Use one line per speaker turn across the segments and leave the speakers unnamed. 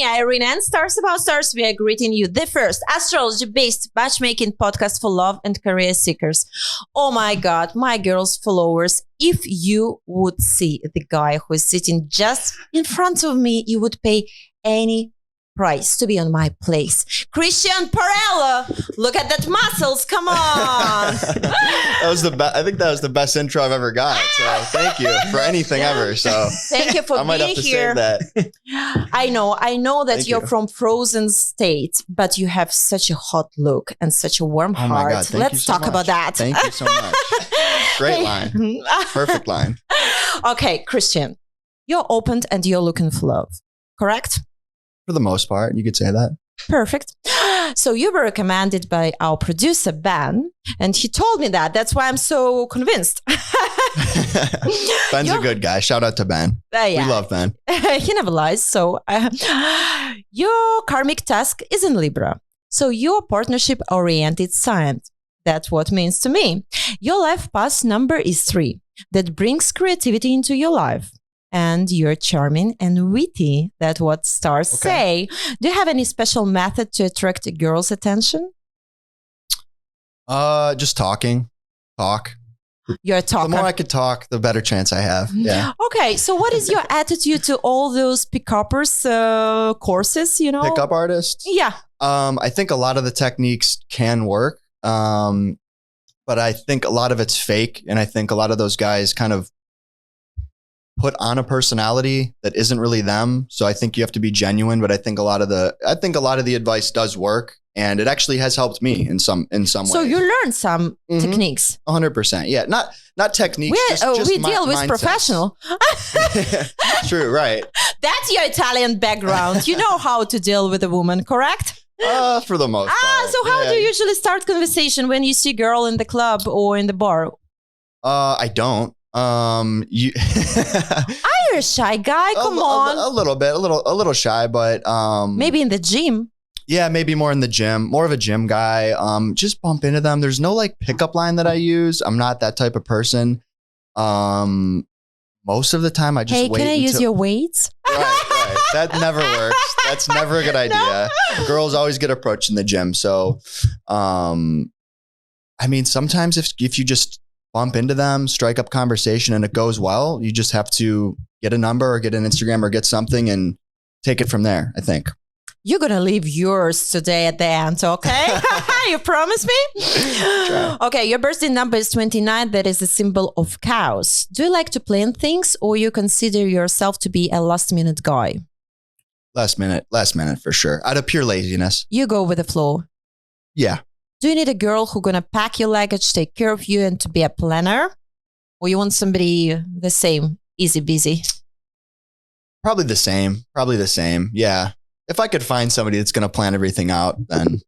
Irene and Stars About Stars, we are greeting you, the first astrology-based matchmaking podcast for love and career seekers. Oh my God, my girls, followers, if you would see the guy who is sitting just in front of me, you would pay any price to be on my place. CHRISTIAN Porrello, look at that muscles, come on.
That was the best. I think that was the best intro I've ever got. So thank you for anything ever. So
thank you for
I might
being
have to
here.
Save that.
I know that
Thank
you're
you.
from frozen state, but you have such a hot look and such a warm
Oh my
heart.
God, thank you
Let's
so
talk
much.
about that.
Thank you so much. Great line. Perfect line.
Okay, CHRISTIAN, you're opened and you're looking for love, correct?
For the most part, you could say that.
Perfect. So you were recommended by our producer, Ben, and he told me that. That's why I'm so convinced.
Ben's a good guy. Shout out to Ben.
Yeah.
We love Ben.
He never lies. So your karmic task is in Libra. So you're partnership-oriented sign. That's what it means to me. Your life path number is 3. That brings creativity into your life. And you're charming and witty. That's what stars say. Do you have any special method to attract a girl's attention?
Just talking. Talk.
You're a talker.
The more I could talk, the better chance I have. Yeah.
Okay, so what is your attitude to all those pick-uppers courses, you know?
Pickup artists?
Yeah.
I think a lot of the techniques can work. But I think a lot of it's fake. And I think a lot of those guys kind of put on a personality that isn't really them. So I think you have to be genuine, but I think a lot of the advice does work, and it actually has helped me in some ways.
So you learned some techniques.
100%. Yeah. Not techniques.
We deal with
mindsets.
professional.
True. Right.
That's your Italian background. You know how to deal with a woman, correct?
For the most part.
So how do you usually start conversation when you see a girl in the club or in the bar?
I don't.
Are you a shy guy? Come on.
A little bit, a little shy, but
maybe in the gym.
Yeah, maybe more in the gym, more of a gym guy. Just bump into them. There's no like pickup line that I use. I'm not that type of person. Most of the time I just wait.
Hey, can I use your weights?
Right. That never works. That's never a good idea. No. Girls always get approached in the gym. So, I mean, sometimes if you just bump into them, strike up conversation, and it goes well, you just have to get a number or get an Instagram or get something and take it from there, I think.
You're going to leave yours today at the end, okay? You promise me?
Try.
Okay, your birthday number is 29. That is a symbol of cows. Do you like to plan things, or you consider yourself to be a last-minute guy?
Last minute for sure. Out of pure laziness.
You go with the flow.
Yeah.
Do you need a girl who's going to pack your luggage, take care of you, and to be a planner? Or you want somebody the same, easy busy?
Probably the same. Yeah. If I could find somebody that's going to plan everything out, then.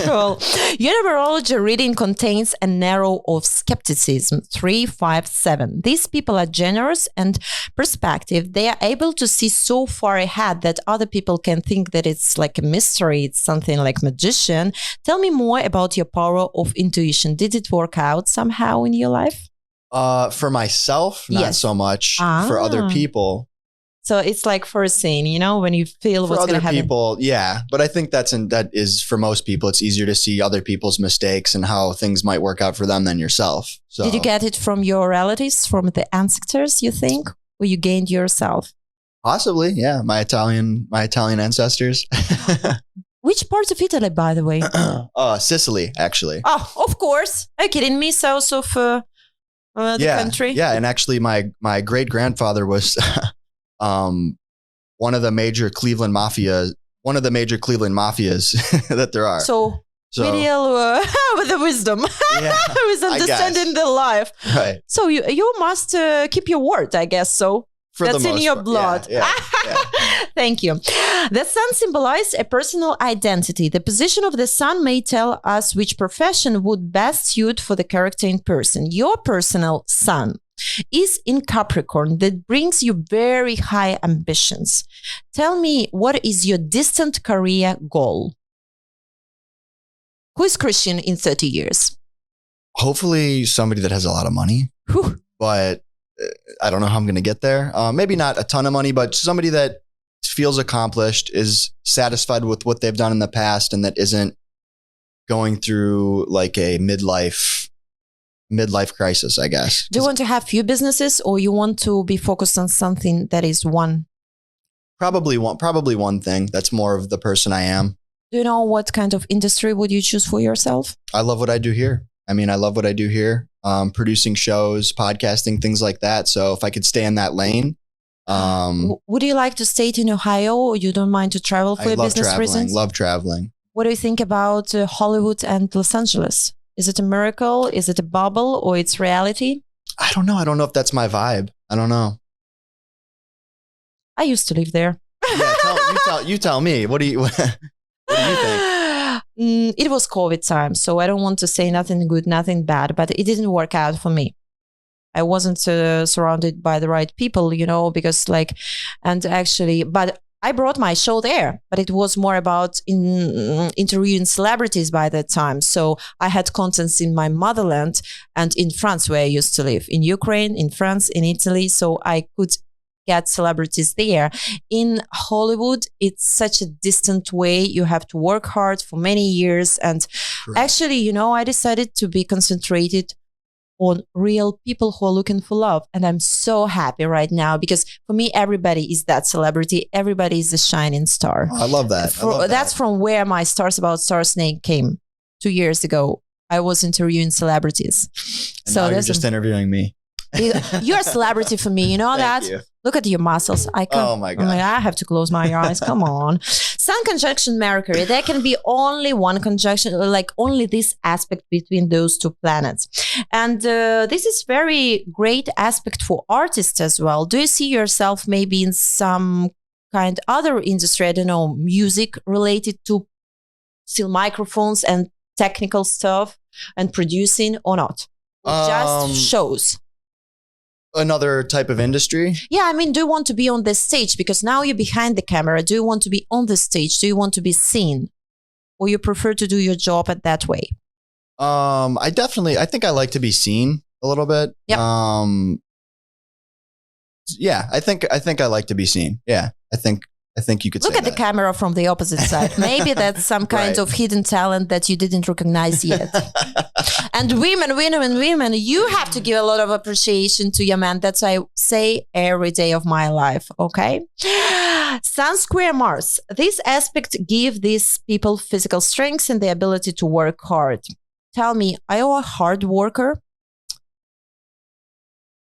Cool. Your numerology reading contains an arrow of skepticism, 3, 5, 7. These people are generous and perspective. They are able to see so far ahead that other people can think that it's like a mystery. It's something like magician. Tell me more about your power of intuition. Did it work out somehow in your life?
For myself, not so much. For other people.
So it's like foreseeing, you know, when you feel what's going to happen.
For other people, yeah. But I think that is for most people, it's easier to see other people's mistakes and how things might work out for them than yourself. So.
Did you get it from your relatives, from the ancestors, you think? Or you gained yourself?
Possibly, yeah. My Italian ancestors.
Which part of Italy, by the way?
Sicily, actually.
Oh, of course. Are you kidding me? South of the country?
Yeah, and actually my great-grandfather was... one of the major Cleveland mafias that there are.
So we deal with the wisdom, with understanding the life.
Right.
So you must keep your word, I guess. So that's in your blood.
Yeah.
Thank you. The sun symbolized a personal identity. The position of the sun may tell us which profession would best suit for the character in person. Your personal sun is in Capricorn. That brings you very high ambitions. Tell me, what is your distant career goal? Who is CHRISTIAN in 30 years?
Hopefully somebody that has a lot of money. Whew. But I don't know how I'm going to get there. Maybe not a ton of money, but somebody that feels accomplished, is satisfied with what they've done in the past, and that isn't going through like a midlife crisis, I guess.
Do you want to have few businesses, or you want to be focused on something that is one?
Probably one thing. That's more of the person I am.
Do you know what kind of industry would you choose for yourself?
I love what I do here. I mean, I love what I do here. Producing shows, podcasting, things like that. So if I could stay in that lane.
Would you like to stay in Ohio, or you don't mind to travel for business reasons?
Love traveling.
What do you think about Hollywood and Los Angeles? Is it a miracle? Is it a bubble, or it's reality?
I don't know. I don't know if that's my vibe. I don't know.
I used to live there.
Yeah, you tell me. What do you think?
It was COVID time, so I don't want to say nothing good, nothing bad, but it didn't work out for me. I wasn't surrounded by the right people, because but I brought my show there, but it was more about interviewing celebrities by that time. So I had contents in my motherland and in France, where I used to live, in Ukraine, in France, in Italy. So I could get celebrities there. In Hollywood, it's such a distant way. You have to work hard for many years. And actually, I decided to be concentrated on real people who are looking for love. And I'm so happy right now, because for me, everybody is that celebrity. Everybody is a shining star.
Oh, I love that.
That's from where my Stars About Stars name came 2 years ago. I was interviewing celebrities.
And so now you're just interviewing me.
You're a celebrity for me. You know that?
You.
Look at your muscles.
Oh my God.
I have to close my eyes. Come on. Sun conjunction Mercury. There can be only one conjunction, like only this aspect between those two planets. And this is very great aspect for artists as well. Do you see yourself maybe in some kind other industry? I don't know, music related to still microphones and technical stuff and producing, or not? Or just shows?
Another type of industry?
Yeah, I mean, do you want to be on the stage? Because now you're behind the camera. Do you want to be on the stage? Do you want to be seen? Or you prefer to do your job at that way?
I think I like to be seen a little bit.
Yep.
Yeah, I think I like to be seen. Yeah, I think you could
look at the camera from the opposite side. Maybe that's some kind of hidden talent that you didn't recognize yet. And women, you have to give a lot of appreciation to your man. That's what I say every day of my life. Okay. Sun square Mars. This aspect give these people physical strength and the ability to work hard. Tell me, are you a hard worker?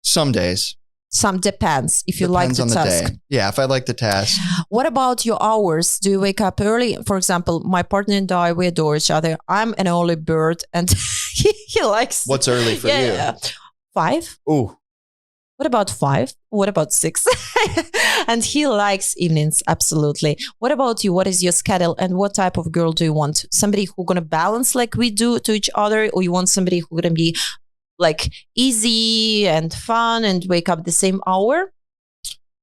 Some days.
Some depends if you like the task.
Yeah, if I like the task.
What about your hours? Do you wake up early? For example, my partner and I, we adore each other. I'm an early bird, and he likes.
What's early for you?
Yeah. 5.
Ooh.
What about 5? What about 6? And he likes evenings, absolutely. What about you? What is your schedule, and what type of girl do you want? Somebody who's gonna balance like we do to each other, or you want somebody who's gonna be like easy and fun and wake up the same hour?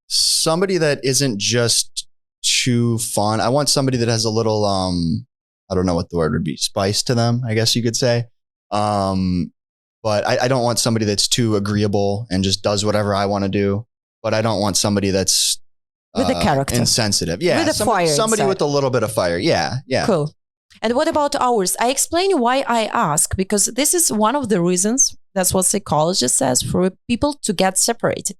Somebody that isn't just too fun. I want somebody that has a little, I don't know what the word would be, spice to them, I guess you could say. But I don't want somebody that's too agreeable and just does whatever I want to do. But I don't want somebody that's
with a character,
insensitive. Yeah,
with a fire
somebody
inside.
with a little bit of fire. Yeah.
Cool. And what about hours? I explain why I ask, because this is one of the reasons, that's what psychologist says, for people to get separated.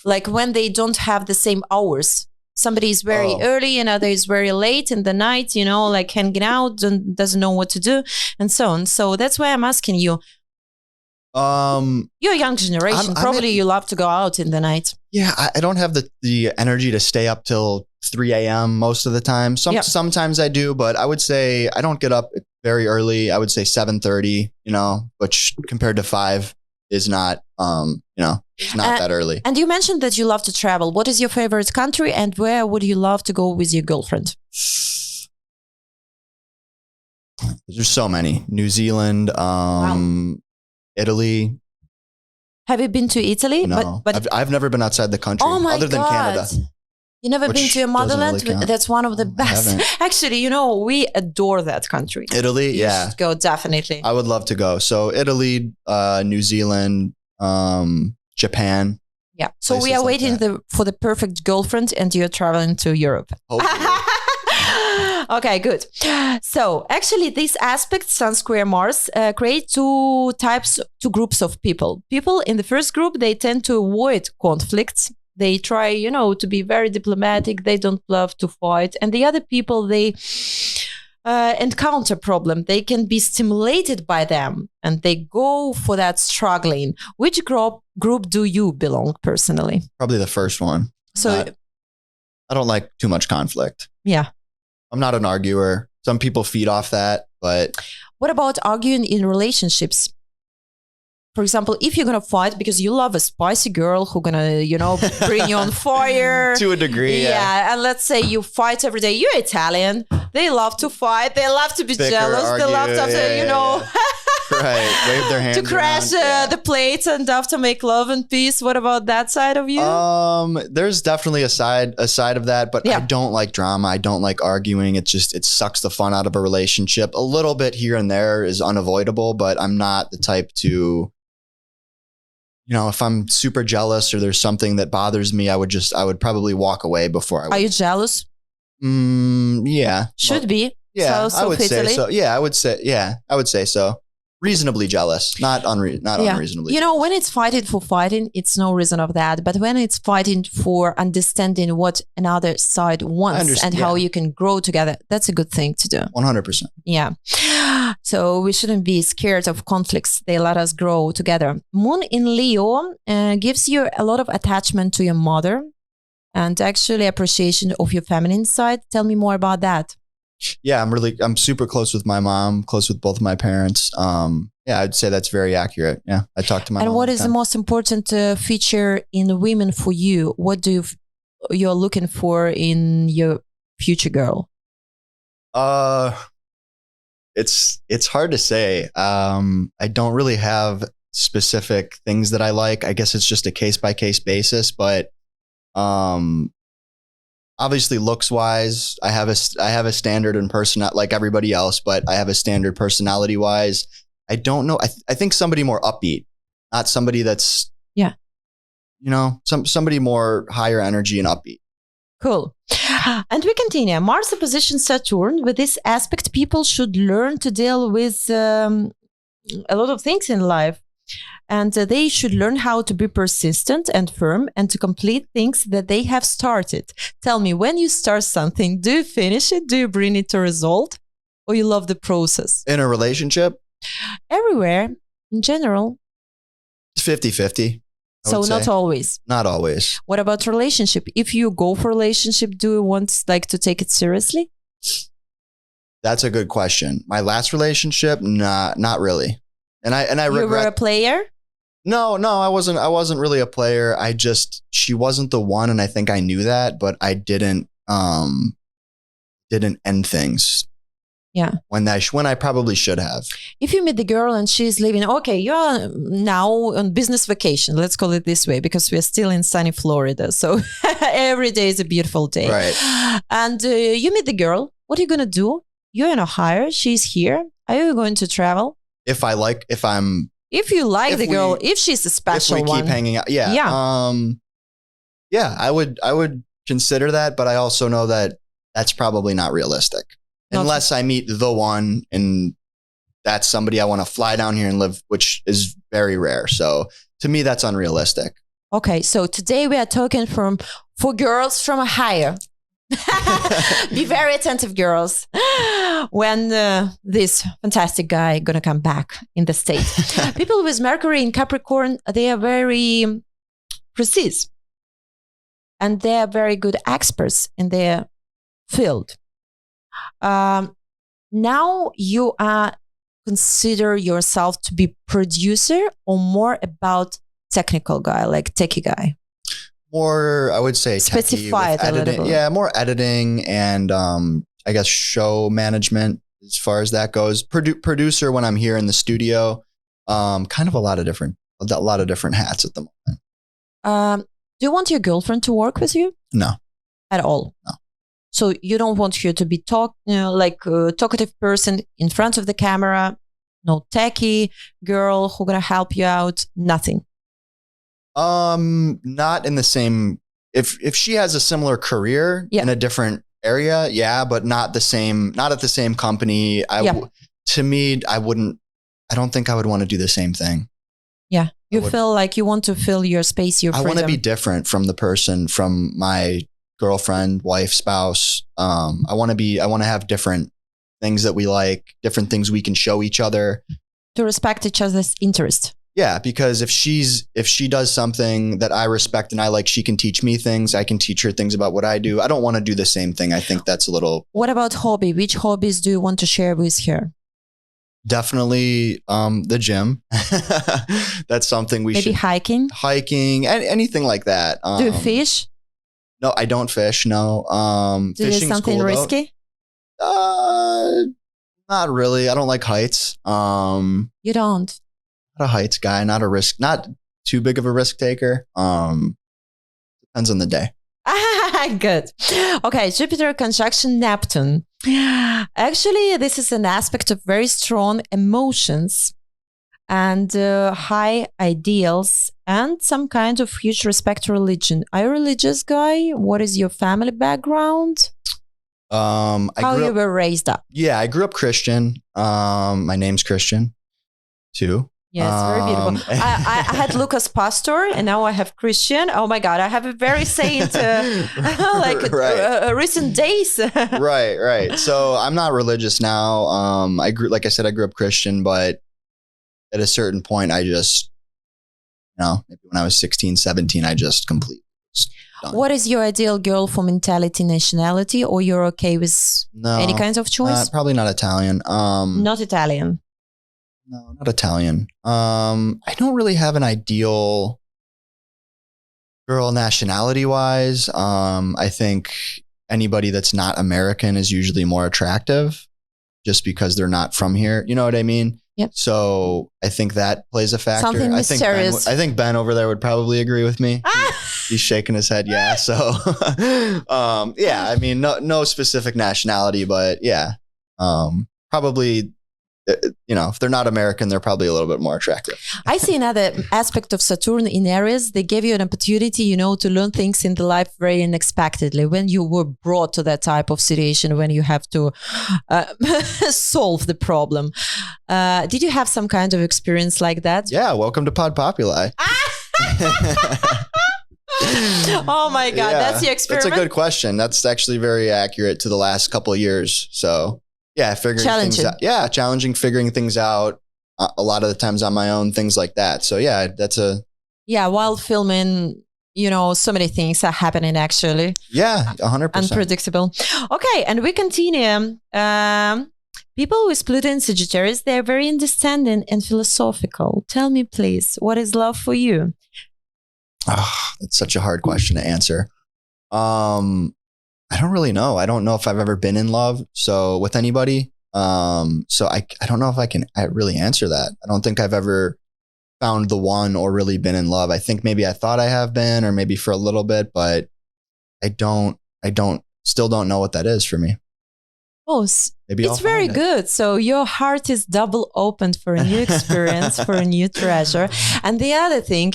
Like when they don't have the same hours. Somebody is very early, another is very late in the night, like hanging out and doesn't know what to do and so on. So that's why I'm asking you. You're a young generation. Probably you love to go out in the night.
Yeah, I don't have the energy to stay up till 3 a.m. most of the time. Sometimes I do, but I would say I don't get up very early. I would say 7:30, which compared to 5 is not, it's not that early.
And you mentioned that you love to travel. What is your favorite country, and where would you love to go with your girlfriend?
There's so many. New Zealand, Italy.
Have you been to Italy?
No, but I've never been outside the country other than Canada. You never been to your motherland? Really That's one of the best. Actually, we adore that country. Italy,
you should go, definitely.
I would love to go. So Italy, New Zealand, Japan.
Yeah. So we
Places
are
like
waiting
that.
for the perfect girlfriend, and you're traveling to Europe.
Hopefully.
Okay, good. So actually, these aspects, Sun Square Mars, create two groups of people. People in the first group, they tend to avoid conflicts. They try, to be very diplomatic. They don't love to fight. And the other people, they encounter problem. They can be stimulated by them, and they go for that struggling. Which group do you belong personally?
Probably the first one.
So,
I don't like too much conflict.
yeah.
I'm not an arguer. Some people feed off that, but
What about arguing in relationships? For example, if you're going to fight because you love a spicy girl who's going to, bring you on fire.
to a degree,
Yeah. And let's say you fight every day. You're Italian. They love to fight. They love to be jealous.
Argue,
they love to,
right, wave their hands
to crash
around.
the plates and after make love and peace. What about that side of you?
There's definitely a side of that, but
Yeah.
I don't like drama. I don't like arguing. It sucks the fun out of a relationship. A little bit here and there is unavoidable, but I'm not the type to, if I'm super jealous or there's something that bothers me, I would probably walk away before I would.
Are you jealous?
Yeah.
Should be.
Yeah,
So
I would say
Italy.
so. Yeah, I would say so. Reasonably jealous, not unreasonably.
When it's fighting for fighting, it's no reason of that. But when it's fighting for understanding what another side wants and how you can grow together, that's a good thing to do.
100%.
Yeah. So we shouldn't be scared of conflicts. They let us grow together. Moon in Leo gives you a lot of attachment to your mother and actually appreciation of your feminine side. Tell me more about that.
Yeah, I'm super close with my mom, close with both of my parents. Yeah, I'd say that's very accurate. Yeah, I talk to my mom.
And what is the most important feature in women for you? What do you're looking for in your future girl?
It's hard to say. I don't really have specific things that I like. I guess it's just a case by case basis, but obviously looks wise, I have a standard in person, not like everybody else, but I have a standard personality wise. I don't know. I think somebody more upbeat, not somebody that's, somebody more higher energy and upbeat.
Cool. And we continue. Mars opposition Saturn. With this aspect, people should learn to deal with a lot of things in life. And they should learn how to be persistent and firm and to complete things that they have started. Tell me, when you start something, do you finish it? Do you bring it to result? Or you love the process?
In a relationship?
Everywhere, in general.
It's 50-50.
So not always.
Not always.
What about relationship? If you go for relationship, do you want to take it seriously?
That's a good question. My last relationship, not really. And I regret.
You were a player?
No, I wasn't really a player. She wasn't the one, and I think I knew that, but I didn't end things.
Yeah.
When I probably should have.
If you meet the girl and she's living, okay, you're now on business vacation, let's call it this way, because we're still in sunny Florida. So every day is a beautiful day.
Right.
And you meet the girl. What are you going to do? You're in Ohio. She's here. Are you going to travel? If you like the girl, if she's a special one.
If we keep hanging out. Yeah. Yeah. I would consider that, but I also know that that's probably not realistic. Unless I meet the one and that's somebody I want to fly down here and live, which is very rare. So to me, that's unrealistic.
Okay. So today we are talking for girls from Ohio. Be very attentive, girls, when this fantastic guy gonna come back in the state. People with Mercury in Capricorn, they are very precise and they are very good experts in their field. Now you consider yourself to be producer or more about technical guy, like techie guy?
More, I would say,
specify it a little bit.
Yeah, more editing and I guess show management as far as that goes. Producer when I'm here in the studio. Kind of a lot of different hats at the moment.
Do you want your girlfriend to work with you?
No,
at all.
No.
So you don't want her to be talkative person in front of the camera. No techie girl who gonna help you out. Nothing.
Not in the same. If she has a similar career in a different area, yeah, but not the same. Not at the same company. To me, I wouldn't. I don't think I would want to do the same thing.
Yeah, you feel like you want to fill your space, your freedom.
I want to be different from the person, from my girlfriend, wife, spouse. I want to have different things that we like, different things we can show each other.
To respect each other's interest.
Yeah, because if she does something that I respect and I like, she can teach me things. I can teach her things about what I do. I don't want to do the same thing. I think that's a little.
What about hobby? Which hobbies do you want to share with her?
Definitely the gym. That's something we should. Maybe hiking, anything like that.
Do you fish?
No, I don't fish. No.
Fishing something risky?
Not really. I don't like heights.
You don't?
Not a heights guy. Not too big of a risk taker. Depends on the day.
Good. Okay, Jupiter conjunction Neptune. Actually, this is an aspect of very strong emotions and high ideals and some kind of huge respect to religion. Are you a religious guy? What is your family background? How you were raised up?
Yeah, I grew up Christian. My name's Christian too.
Yes, very beautiful. I had Lucas Pastor, and now I have Christian. Oh my God, I have a very saint, recent days.
Right. So I'm not religious now. Like I said, I grew up Christian, but at a certain point, I just, maybe when I was 16, 17, I just completely was done.
What is your ideal girl for mentality, nationality, or you're okay with any kinds of choice?
Probably not Italian.
Not Italian.
No, not Italian. I don't really have an ideal girl nationality wise. I think anybody that's not American is usually more attractive just because they're not from here. You know what I mean?
Yep.
So I think that plays a factor.
Something mysterious.
I think Ben over there would probably agree with me. He's shaking his head. Yeah. So, yeah, I mean, no specific nationality, but yeah, probably. If they're not American, they're probably a little bit more attractive.
I see another aspect of Saturn in Aries. They give you an opportunity, to learn things in the life very unexpectedly. When you were brought to that type of situation, when you have to solve the problem. Did you have some kind of experience like that?
Yeah. Welcome to Pod Populi.
Oh my God. Yeah, that's the experiment.
That's a good question. That's actually very accurate to the last couple of years. So. Yeah, challenging figuring things out a lot of the times on my own, things like that. So yeah, while filming, so many things are happening actually. Yeah, 100%.
Unpredictable. Okay, and we continue. People with Pluto in Sagittarius, they're very understanding and philosophical. Tell me, please, what is love for you?
Oh, that's such a hard question to answer. I don't really know. I don't know if I've ever been in love with anybody. So I don't know if I can really answer that. I don't think I've ever found the one or really been in love. I think maybe I thought I have been, or maybe for a little bit, but still don't know what that is for me.
Oh, maybe it's very good. So your heart is double opened for a new experience, for a new treasure. And the other thing,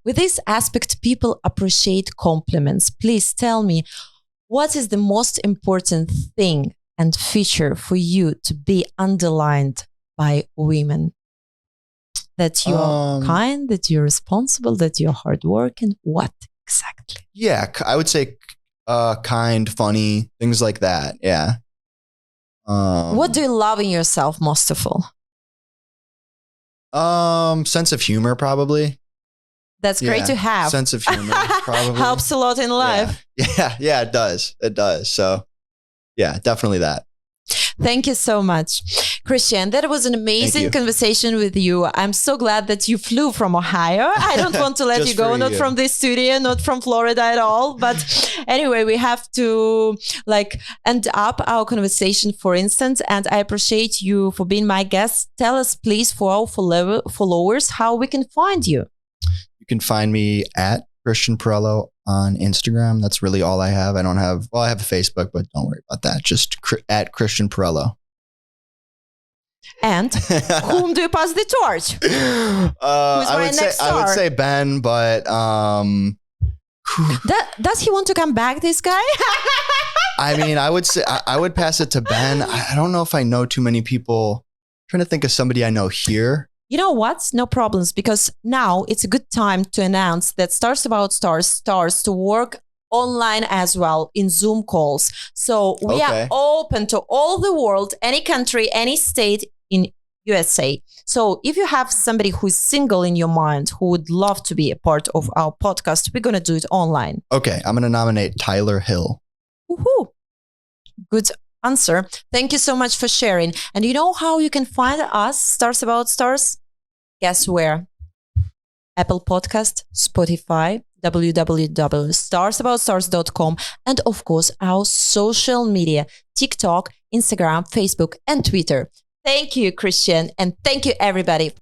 with this aspect, people appreciate compliments. Please tell me, what is the most important thing and feature for you to be underlined by women? That you're kind, that you're responsible, that you're hardworking. What exactly?
Yeah, I would say kind, funny, things like that. Yeah.
What do you love in yourself most of all?
Sense of humor, probably.
That's great to have.
Sense of humor probably
helps a lot in life.
Yeah, it does. So yeah, definitely that.
Thank you so much, Christian. That was an amazing conversation with you. I'm so glad that you flew from Ohio. I don't want to let you go, not from this studio, not from Florida at all. But anyway, we have to end up our conversation, for instance. And I appreciate you for being my guest. Tell us, please, for our followers, how we can find you.
You can find me at Christian Porrello on Instagram. That's really all I have. I have a Facebook, but don't worry about that. Just at Christian Porrello.
And whom do you pass the torch?
I would say Ben, but
does he want to come back, this guy?
I mean, I would pass it to Ben. I don't know if I know too many people. I'm trying to think of somebody I know here.
You know what? No problems, because now it's a good time to announce that Stars About Stars starts to work online as well in Zoom calls. So we are open to all the world, any country, any state in USA. So if you have somebody who's single in your mind who would love to be a part of our podcast, we're going to do it online.
Okay, I'm going to nominate Tyler Hill.
Woohoo! Good answer. Thank you so much for sharing. And you know how you can find us, Stars About Stars? Guess where? Apple Podcast, Spotify, www.starsabouttstars.com, and of course our social media, TikTok, Instagram, Facebook, and Twitter. Thank you, Christian, and thank you, everybody.